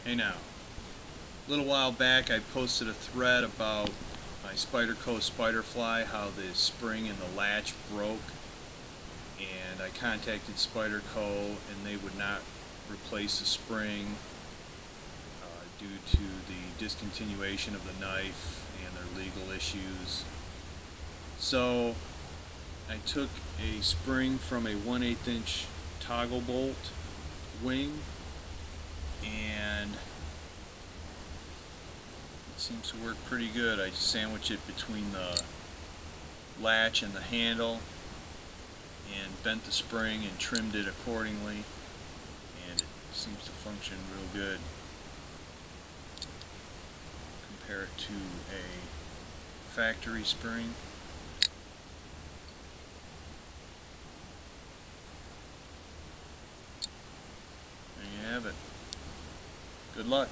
Hey now, a little while back I posted a thread about my Spyderco Spyderfly, how the spring in the latch broke, and I contacted Spyderco and they would not replace the spring due to the discontinuation of the knife and their legal issues. So I took a spring from a 1/8 inch toggle bolt wing, and it seems to work pretty good. I sandwich it between the latch and the handle and bent the spring and trimmed it accordingly, and it seems to function real good. Compare it to a factory spring. There you have it. Good luck.